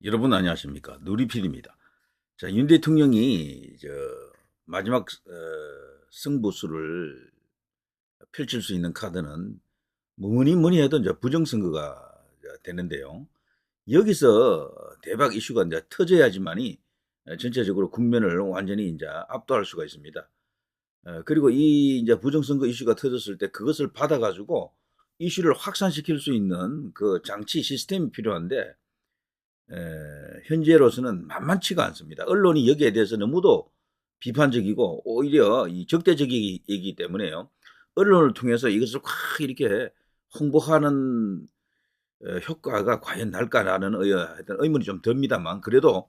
여러분 안녕하십니까? 누리필입니다. 자, 윤 대통령이 마지막 승부수를 펼칠 수 있는 카드는 뭐니 해도 이제 부정선거가 되는데요. 여기서 대박 이슈가 이제 터져야지만이 전체적으로 국면을 완전히 이제 압도할 수가 있습니다. 그리고 이 이제 부정선거 이슈가 터졌을 때 그것을 받아가지고 이슈를 확산시킬 수 있는 그 장치 시스템이 필요한데 현재로서는 만만치가 않습니다. 언론이 여기에 대해서 너무도 비판적이고 오히려 이 적대적이기 때문에요. 언론을 통해서 이것을 확 이렇게 홍보하는 효과가 과연 날까라는 하여튼 의문이 좀 듭니다만 그래도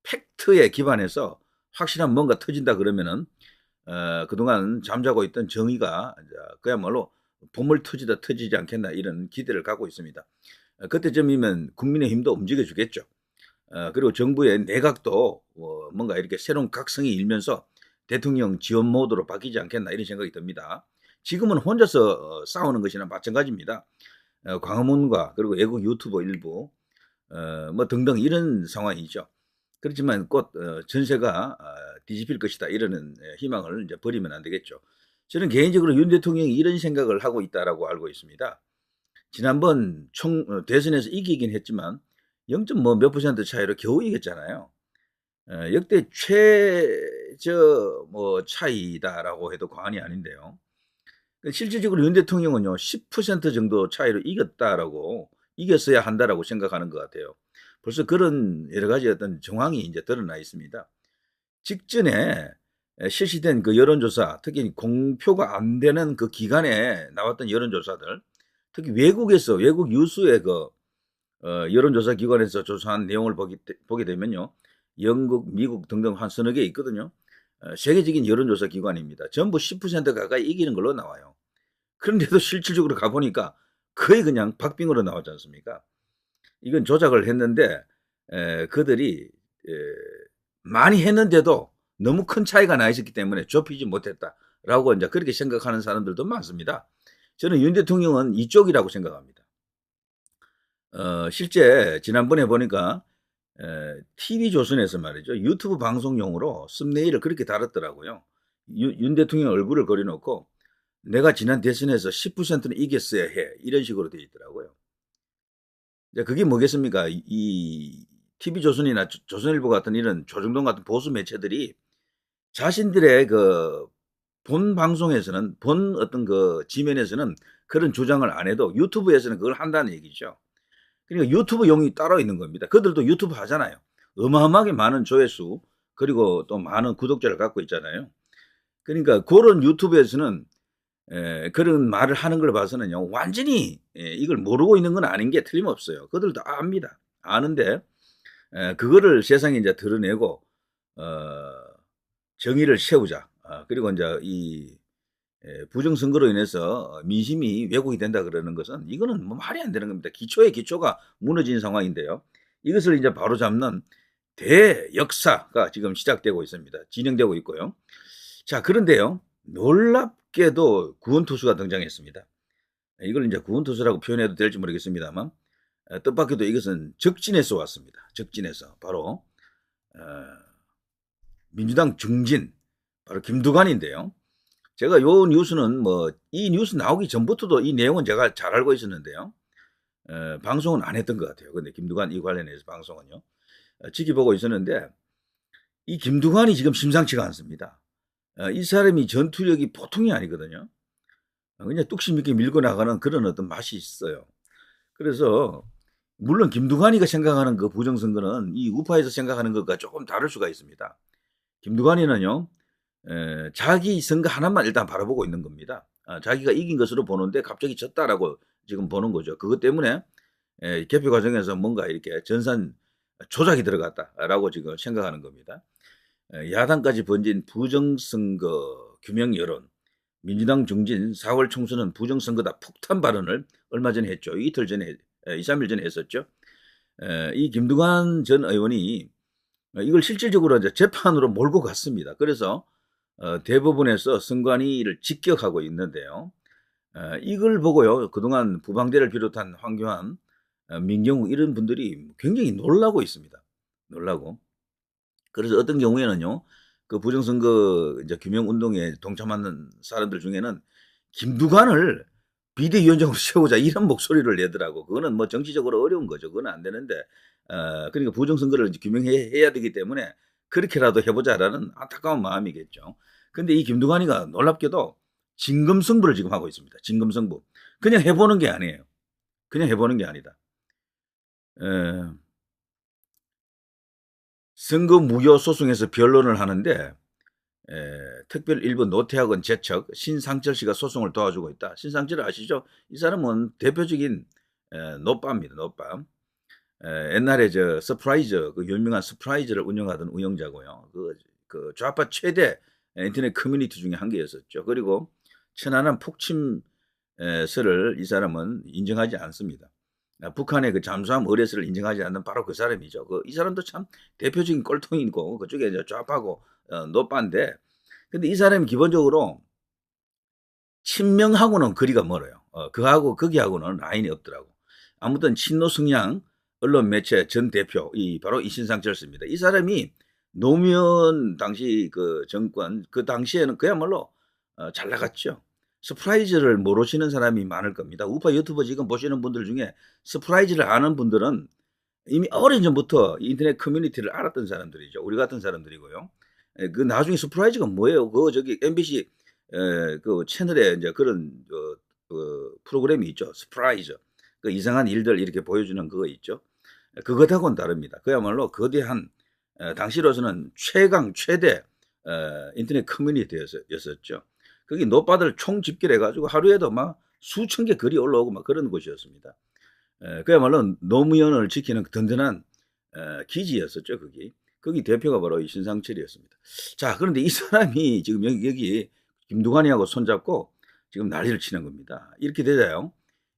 팩트에 기반해서 확실한 뭔가 터진다 그러면은 그동안 잠자고 있던 정의가 이제 그야말로 봄을 터지다 터지지 않겠나 이런 기대를 갖고 있습니다. 그때쯤이면 국민의힘도 움직여주겠죠. 그리고 정부의 내각도 뭔가 이렇게 새로운 각성이 일면서 대통령 지원 모드로 바뀌지 않겠나 이런 생각이 듭니다. 지금은 혼자서 싸우는 것이나 마찬가지입니다. 광화문과 그리고 외국 유튜버 일부 뭐 등등 이런 상황이죠. 그렇지만 곧 전세가 뒤집힐 것이다 이러는 희망을 이제 버리면 안 되겠죠. 저는 개인적으로 윤 대통령이 이런 생각을 하고 있다라고 알고 있습니다. 지난번 대선에서 이기긴 했지만 0. 몇 퍼센트 차이로 겨우 이겼잖아요. 역대 최저 차이다라고 해도 과언이 아닌데요. 실질적으로 윤 대통령은요 10% 정도 차이로 이겼어야 한다라고 생각하는 것 같아요. 벌써 그런 여러 가지 어떤 정황이 이제 드러나 있습니다. 직전에 실시된 그 여론조사, 특히 공표가 안 되는 그 기간에 나왔던 여론조사들, 특히 외국 유수의 그 여론조사 기관에서 조사한 내용을 보게 되면요, 영국, 미국 등등 한 서너 개 있거든요. 세계적인 여론조사 기관입니다. 전부 10% 가까이 이기는 걸로 나와요. 그런데도 실질적으로 가보니까 거의 그냥 박빙으로 나왔지 않습니까? 이건 조작을 했는데 그들이 많이 했는데도 너무 큰 차이가 나 있었기 때문에 좁히지 못했다라고 이제 그렇게 생각하는 사람들도 많습니다. 저는 윤 대통령은 이쪽이라고 생각합니다. 실제 지난번에 보니까 TV조선에서 말이죠. 유튜브 방송용으로 썸네일을 그렇게 달았더라고요. 윤 대통령 얼굴을 그려놓고 내가 지난 대선에서 10%는 이겼어야 해. 이런 식으로 되어 있더라고요. 그게 뭐겠습니까? 이 TV조선이나 조선일보 같은 이런 조정동 같은 보수 매체들이 자신들의 그 본 방송에서는, 본 어떤 그 지면에서는 그런 주장을 안 해도 유튜브에서는 그걸 한다는 얘기죠. 그러니까 유튜브용이 따로 있는 겁니다. 그들도 유튜브 하잖아요. 어마어마하게 많은 조회수, 그리고 또 많은 구독자를 갖고 있잖아요. 그러니까 그런 유튜브에서는 그런 말을 하는 걸 봐서는요, 완전히 이걸 모르고 있는 건 아닌 게 틀림없어요. 그들도 압니다. 아는데, 그거를 세상에 이제 드러내고, 정의를 세우자. 그리고 이제 이 부정선거로 인해서 민심이 왜곡이 된다 그러는 것은 이거는 뭐 말이 안 되는 겁니다. 기초의 기초가 무너진 상황인데요. 이것을 이제 바로잡는 대역사가 지금 시작되고 있습니다. 진행되고 있고요. 자, 그런데요. 놀랍게도 구원투수가 등장했습니다. 이걸 이제 구원투수라고 표현해도 될지 모르겠습니다만 뜻밖에도 이것은 적진에서 왔습니다. 적진에서 바로 민주당 중진 바로 김두관인데요. 제가 요 뉴스는 이 뉴스 나오기 전부터도 이 내용은 제가 잘 알고 있었는데요. 방송은 안 했던 것 같아요. 근데 김두관 이 관련해서 방송은요. 지켜보고 있었는데 이 김두관이 지금 심상치가 않습니다. 이 사람이 전투력이 보통이 아니거든요. 그냥 뚝심 있게 밀고 나가는 그런 어떤 맛이 있어요. 그래서 물론 김두관이가 생각하는 그 부정선거는 이 우파에서 생각하는 것과 조금 다를 수가 있습니다. 김두관이는요. 자기 선거 하나만 일단 바라보고 있는 겁니다. 자기가 이긴 것으로 보는데 갑자기 졌다라고 지금 보는 거죠. 그것 때문에 개표 과정에서 뭔가 이렇게 전산 조작이 들어갔다라고 지금 생각하는 겁니다. 야당까지 번진 부정선거 규명 여론, 민주당 중진 4월 총선은 부정선거다 폭탄 발언을 얼마 전에 했죠. 이틀 전에, 2, 3일 전에 했었죠. 이 김두관 전 의원이 이걸 실질적으로 이제 재판으로 몰고 갔습니다. 그래서 대법원에서 선관위를 직격하고 있는데요. 이걸 보고요. 그동안 부방대를 비롯한 황교안 민경욱 이런 분들이 굉장히 놀라고 있습니다. 놀라고. 그래서 어떤 경우에는요. 그 부정선거 이제 규명 운동에 동참하는 사람들 중에는 김두관을 비대위원장으로 세우자 이런 목소리를 내더라고. 그거는 뭐 정치적으로 어려운 거죠. 그건 안 되는데 그러니까 부정선거를 이제 규명해야 되기 때문에 그렇게라도 해보자라는 안타까운 마음이겠죠. 근데 이 김두관이가 놀랍게도 진검승부를 지금 하고 있습니다. 진검승부. 그냥 해보는 게 아니에요. 그냥 해보는 게 아니다. 선거 무효 소송에서 변론을 하는데 특별 일부 노태학원 제척 신상철 씨가 소송을 도와주고 있다. 신상철 아시죠? 이 사람은 대표적인 노빠입니다. 노빠. 옛날에 저 서프라이즈 그 유명한 서프라이즈를 운영하던 운영자고요. 그 좌파 최대 인터넷 커뮤니티 중에 한 개였었죠. 그리고 천안함 폭침설을 이 사람은 인정하지 않습니다. 북한의 그 잠수함 의뢰서를 인정하지 않는 바로 그 사람이죠. 이 사람도 참 대표적인 꼴통이고 그쪽에 이제 좌파고 노빠인데, 근데 이 사람이 기본적으로 친명하고는 거리가 멀어요. 거기하고는 라인이 없더라고. 아무튼 친노 성향 언론 매체 전 대표 바로 이 신상철 씨입니다. 이 사람이 노무현 당시 그 정권 그 당시에는 그야말로 잘 나갔죠. 서프라이즈를 모르시는 사람이 많을 겁니다. 우파 유튜버 지금 보시는 분들 중에 서프라이즈를 아는 분들은 이미 오랜 전부터 인터넷 커뮤니티를 알았던 사람들이죠. 우리 같은 사람들이고요. 그 나중에 서프라이즈가 뭐예요? 저기 MBC 그 채널에 이제 그런 프로그램이 있죠. 서프라이즈. 그 이상한 일들 이렇게 보여주는 그거 있죠. 그것하고는 다릅니다. 그야말로 거대한 당시로서는 최대 인터넷 커뮤니티였었죠. 거기 노빠들 총집결해가지고 하루에도 막 수천 개 글이 올라오고 막 그런 곳이었습니다. 그야말로 노무현을 지키는 든든한 기지였었죠. 거기 대표가 바로 이 신상철이었습니다. 자, 그런데 이 사람이 지금 여기 김두관이하고 손잡고 지금 난리를 치는 겁니다. 이렇게 되자요.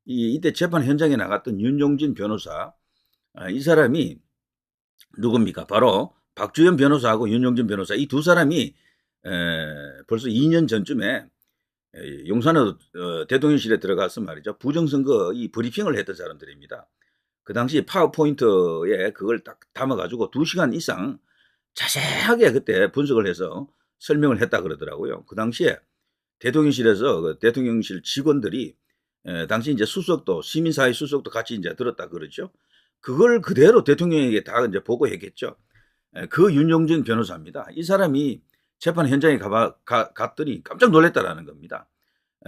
이때 재판 현장에 나갔던 윤용진 변호사, 이 사람이 누굽니까? 바로 박주현 변호사하고 윤용진 변호사 이 두 사람이 벌써 2년 전쯤에 용산의 대통령실에 들어가서 말이죠. 부정선거 이 브리핑을 했던 사람들입니다. 그 당시 파워포인트에 그걸 딱 담아가지고 2시간 이상 자세하게 그때 분석을 해서 설명을 했다 그러더라고요. 그 당시에 대통령실에서 그 대통령실 직원들이 당시 이제 수석도 시민사회 수석도 같이 이제 들었다 그러죠. 그걸 그대로 대통령에게 다 이제 보고했겠죠. 그 윤용진 변호사입니다. 이 사람이 재판 현장에 갔더니 깜짝 놀랐다라는 겁니다.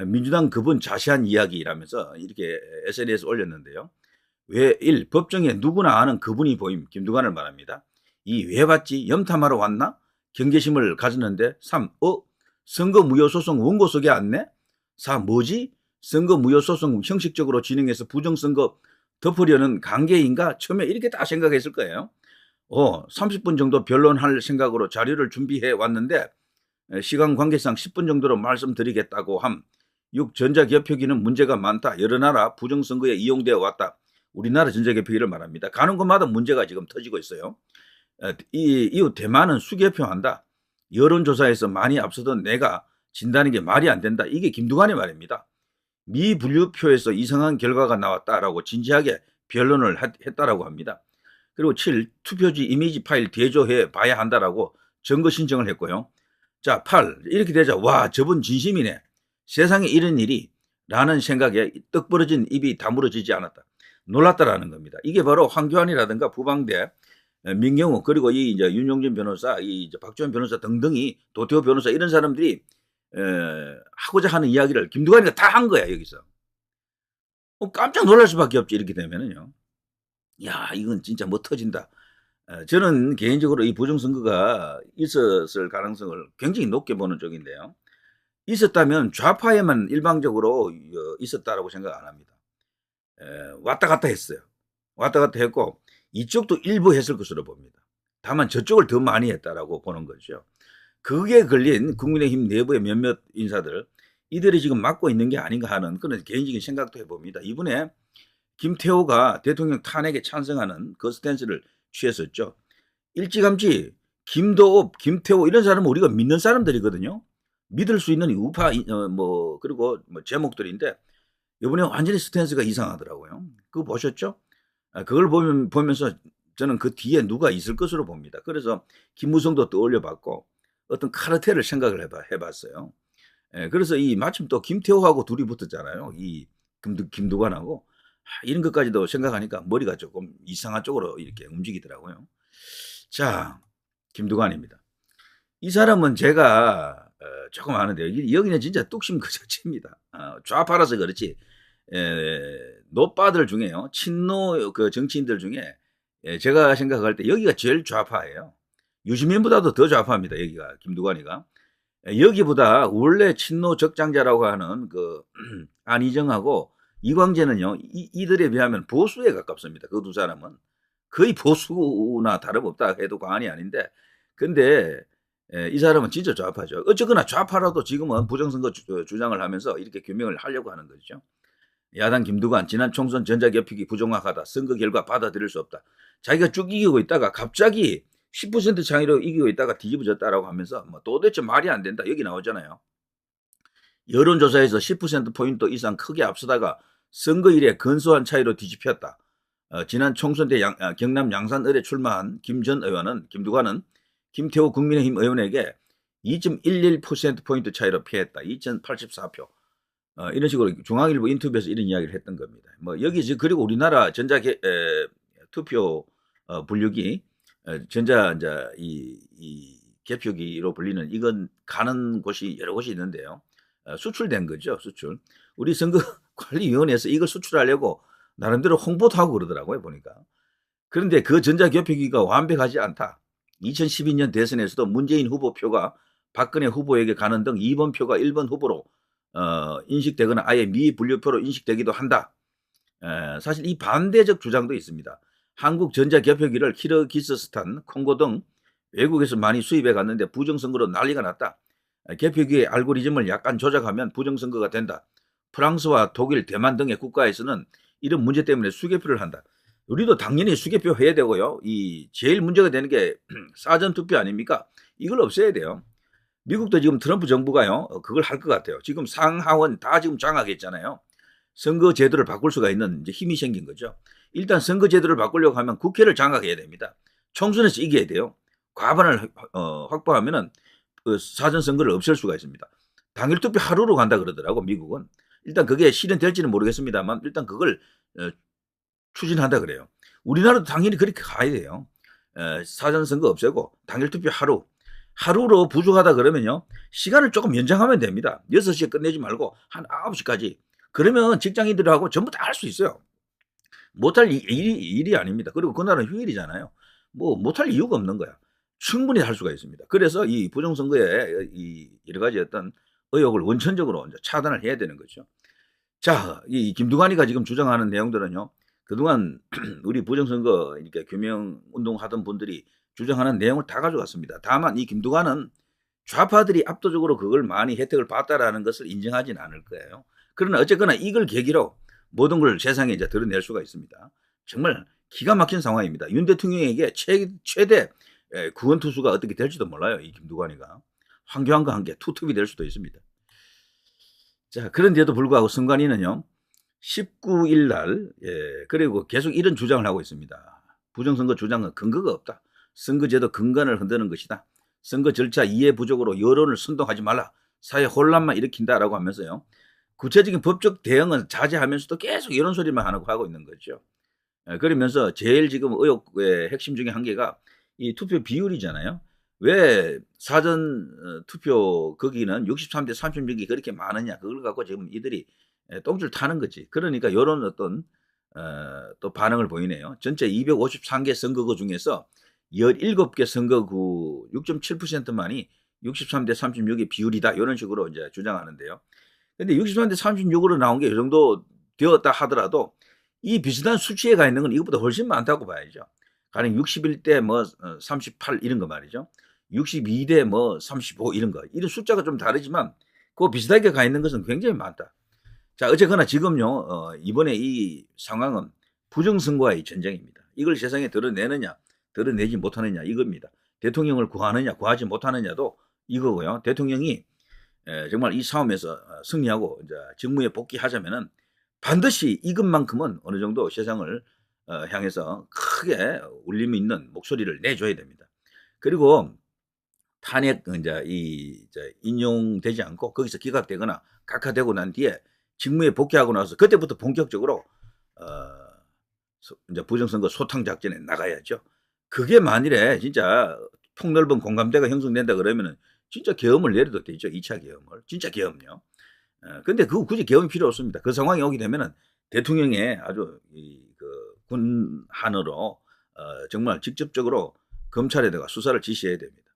민주당 그분 자세한 이야기라면서 이렇게 SNS에 올렸는데요. 왜 1. 법정에 누구나 아는 그분이 보임. 김두관을 말합니다. 2. 왜 봤지? 염탐하러 왔나? 경계심을 가졌는데. 3. 선거 무효소송 원고 속에 안내? 4. 뭐지? 선거 무효소송 형식적으로 진행해서 부정선거 덮으려는 관계인가? 처음에 이렇게 다 생각했을 거예요. 30분 정도 변론할 생각으로 자료를 준비해 왔는데 시간 관계상 10분 정도로 말씀드리겠다고 함. 6. 전자개표기는 문제가 많다. 여러 나라 부정선거에 이용되어 왔다. 우리나라 전자개표기를 말합니다. 가는 곳마다 문제가 지금 터지고 있어요. 이후 대만은 수개표한다. 여론조사에서 많이 앞서던 내가 진다는 게 말이 안 된다. 이게 김두관의 말입니다. 미분류표에서 이상한 결과가 나왔다라고 진지하게 변론을 했다라고 합니다. 그리고 7. 투표지 이미지 파일 대조해 봐야 한다라고 증거 신청을 했고요. 자, 8. 이렇게 되자 와 저분 진심이네. 세상에 이런 일이 라는 생각에 떡 벌어진 입이 다물어지지 않았다. 놀랐다라는 겁니다. 이게 바로 황교안이라든가 부방대 민경욱 그리고 이 이제 윤용진 변호사, 이 이제 박주현 변호사 등등이 도태호 변호사 이런 사람들이 하고자 하는 이야기를 김두관이가 다 한 거야 여기서. 깜짝 놀랄 수밖에 없지 이렇게 되면은요. 야 이건 진짜 뭐 터진다. 저는 개인적으로 이 부정선거가 있었을 가능성을 굉장히 높게 보는 쪽인데요. 있었다면 좌파에만 일방적으로 있었다라고 생각 안 합니다. 왔다 갔다 했어요. 왔다 갔다 했고 이쪽도 일부 했을 것으로 봅니다. 다만 저쪽을 더 많이 했다라고 보는 거죠. 그게 걸린 국민의힘 내부의 몇몇 인사들 이들이 지금 맡고 있는 게 아닌가 하는 그런 개인적인 생각도 해봅니다. 이번에 김태호가 대통령 탄핵에 찬성하는 그 스탠스를 취했었죠. 일찌감치 김도읍, 김태호 이런 사람은 우리가 믿는 사람들이거든요. 믿을 수 있는 우파 그리고 제목들인데 이번에 완전히 스탠스가 이상하더라고요. 그거 보셨죠? 그걸 보면서 저는 그 뒤에 누가 있을 것으로 봅니다. 그래서 김무성도 떠올려 봤고 어떤 카르텔을 생각을 해 봤어요. 예, 그래서 이 마침 또 김태호하고 둘이 붙었잖아요. 이 김두관하고. 이런 것까지도 생각하니까 머리가 조금 이상한 쪽으로 이렇게 움직이더라고요. 자, 김두관입니다. 이 사람은 제가 조금 아는데요. 여기는 진짜 뚝심 그 자체입니다. 좌파라서 그렇지. 노빠들 중에요. 친노 그 정치인들 중에 제가 생각할 때 여기가 제일 좌파예요. 유시민보다도 더 좌파입니다. 여기가 김두관이가. 여기보다 원래 친노 적장자라고 하는 그 안희정하고 이광재는요. 이들에 비하면 보수에 가깝습니다. 그 두 사람은 거의 보수나 다름없다 해도 과언이 아닌데, 근데 이 사람은 진짜 좌파죠. 어쨌거나 좌파라도 지금은 부정선거 주장을 하면서 이렇게 규명을 하려고 하는 거죠. 야당 김두관 지난 총선 전자개표기 부정확하다. 선거 결과 받아들일 수 없다. 자기가 쭉 이기고 있다가 갑자기 10% 차이로 이기고 있다가 뒤집어졌다라고 하면서 뭐 도대체 말이 안 된다. 여기 나오잖아요. 여론조사에서 10%포인트 이상 크게 앞서다가 선거일에 근소한 차이로 뒤집혔다. 지난 총선 때 경남 양산을에 출마한 김 전 의원은 김두관은 김태호 국민의힘 의원에게 2.11%포인트 차이로 패했다. 2,084표. 이런 식으로 중앙일보 인터뷰에서 이런 이야기를 했던 겁니다. 뭐 여기 그리고 우리나라 투표 분류기 전자 이 개표기로 불리는 이건 가는 곳이 여러 곳이 있는데요. 수출된 거죠, 수출. 우리 선거관리위원회에서 이걸 수출하려고 나름대로 홍보도 하고 그러더라고요, 보니까. 그런데 그 전자개표기가 완벽하지 않다. 2012년 대선에서도 문재인 후보 표가 박근혜 후보에게 가는 등 2번 표가 1번 후보로 인식되거나 아예 미분류표로 인식되기도 한다. 사실 이 반대적 주장도 있습니다. 한국 전자개표기를 키르기스스탄, 콩고 등 외국에서 많이 수입해 갔는데 부정선거로 난리가 났다. 개표기의 알고리즘을 약간 조작하면 부정선거가 된다. 프랑스와 독일, 대만 등의 국가에서는 이런 문제 때문에 수개표를 한다. 우리도 당연히 수개표 해야 되고요. 이 제일 문제가 되는 게 사전투표 아닙니까? 이걸 없애야 돼요. 미국도 지금 트럼프 정부가요, 그걸 할 것 같아요. 지금 상하원 다 지금 장악했잖아요. 선거 제도를 바꿀 수가 있는 이제 힘이 생긴 거죠. 일단 선거 제도를 바꾸려고 하면 국회를 장악해야 됩니다. 총선에서 이겨야 돼요. 과반을 확보하면은 그 사전 선거를 없앨 수가 있습니다. 당일 투표 하루로 간다 그러더라고 미국은. 일단 그게 실현될지는 모르겠습니다만 일단 그걸 추진한다 그래요. 우리나라도 당연히 그렇게 가야 돼요. 사전 선거 없애고 당일 투표 하루로 부족하다 그러면요. 시간을 조금 연장하면 됩니다. 6시에 끝내지 말고 한 9시까지. 그러면 직장인들하고 전부 다 할 수 있어요. 못할 일이 아닙니다. 그리고 그날은 휴일이잖아요. 뭐 못할 이유가 없는 거야. 충분히 할 수가 있습니다. 그래서 이 부정선거에 이 여러 가지 어떤 의혹을 원천적으로 이제 차단을 해야 되는 거죠. 자, 이 김두관이가 지금 주장하는 내용들은요. 그동안 우리 부정선거 이렇게 규명 운동하던 분들이 주장하는 내용을 다 가져갔습니다. 다만 이 김두관은 좌파들이 압도적으로 그걸 많이 혜택을 봤다라는 것을 인정하진 않을 거예요. 그러나 어쨌거나 이걸 계기로 모든 걸 세상에 이제 드러낼 수가 있습니다. 정말 기가 막힌 상황입니다. 윤 대통령에게 최대 구원투수가 어떻게 될지도 몰라요. 이 김두관이가. 황교안과 함께 투톱이 될 수도 있습니다. 자, 그런데도 불구하고 선관위는요. 19일 날 그리고 계속 이런 주장을 하고 있습니다. 부정선거 주장은 근거가 없다. 선거제도 근간을 흔드는 것이다. 선거 절차 이해 부족으로 여론을 선동하지 말라. 사회 혼란만 일으킨다라고 하면서요. 구체적인 법적 대응은 자제하면서도 계속 이런 소리만 하고 있는 거죠. 그러면서 제일 지금 의혹의 핵심 중에 한 개가 이 투표 비율이잖아요. 왜 사전 투표 거기는 63대 36이 그렇게 많으냐. 그걸 갖고 지금 이들이 똥줄 타는 거지. 그러니까 이런 어떤 또 반응을 보이네요. 전체 253개 선거구 중에서 17개 선거구 6.7%만이 63대 36의 비율이다. 이런 식으로 이제 주장하는데요. 근데 63대 36으로 나온 게 이 정도 되었다 하더라도 이 비슷한 수치에 가 있는 건 이것보다 훨씬 많다고 봐야죠. 가령 61대 뭐 38 이런 거 말이죠. 62대 뭐 35 이런 거. 이런 숫자가 좀 다르지만 그 비슷하게 가 있는 것은 굉장히 많다. 자, 어쨌거나 지금요. 이번에 이 상황은 부정선거와의 전쟁입니다. 이걸 세상에 드러내느냐, 드러내지 못하느냐 이겁니다. 대통령을 구하느냐, 구하지 못하느냐도 이거고요. 대통령이 정말 이 싸움에서 승리하고 이제 직무에 복귀하자면은 반드시 이것만큼은 어느 정도 세상을 향해서 크게 울림 있는 목소리를 내줘야 됩니다. 그리고 탄핵 인제 인용되지 않고 거기서 기각되거나 각하되고 난 뒤에 직무에 복귀하고 나서 그때부터 본격적으로 어 인제 부정선거 소탕 작전에 나가야죠. 그게 만일에 진짜 폭넓은 공감대가 형성된다 그러면은 진짜 계엄을 내려도 되죠, 2차 계엄을. 진짜 계엄요. 근데 그거 굳이 계엄이 필요 없습니다. 그 상황이 오게 되면은 대통령의 아주 군한으로 정말 직접적으로 검찰에다가 수사를 지시해야 됩니다.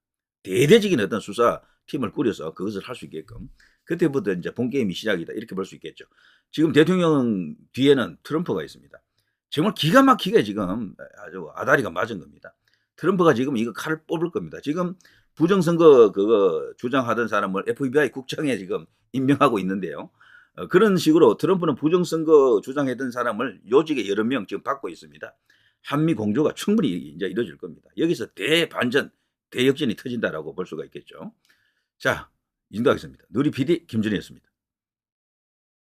대대적인 어떤 수사팀을 꾸려서 그것을 할 수 있게끔. 그때부터 인제 '본 게임이 시작이다.' 이렇게 볼 수 있겠죠. 지금 대통령 뒤에는 트럼프가 있습니다. 정말 기가 막히게 지금 아주 아다리가 맞은 겁니다. 트럼프가 지금 이거 칼을 뽑을 겁니다. 지금 부정선거 그거 주장하던 사람을 FBI 국장에 지금 임명하고 있는데요. 그런 식으로 트럼프는 부정선거 주장했던 사람을 요직에 여러 명 지금 받고 있습니다. 한미 공조가 충분히 인제 이루어질 겁니다. 여기서 대반전, 대역전이 터진다라고 볼 수가 있겠죠. 자, 이 정도 하겠습니다. 누리 PD 김준희였습니다.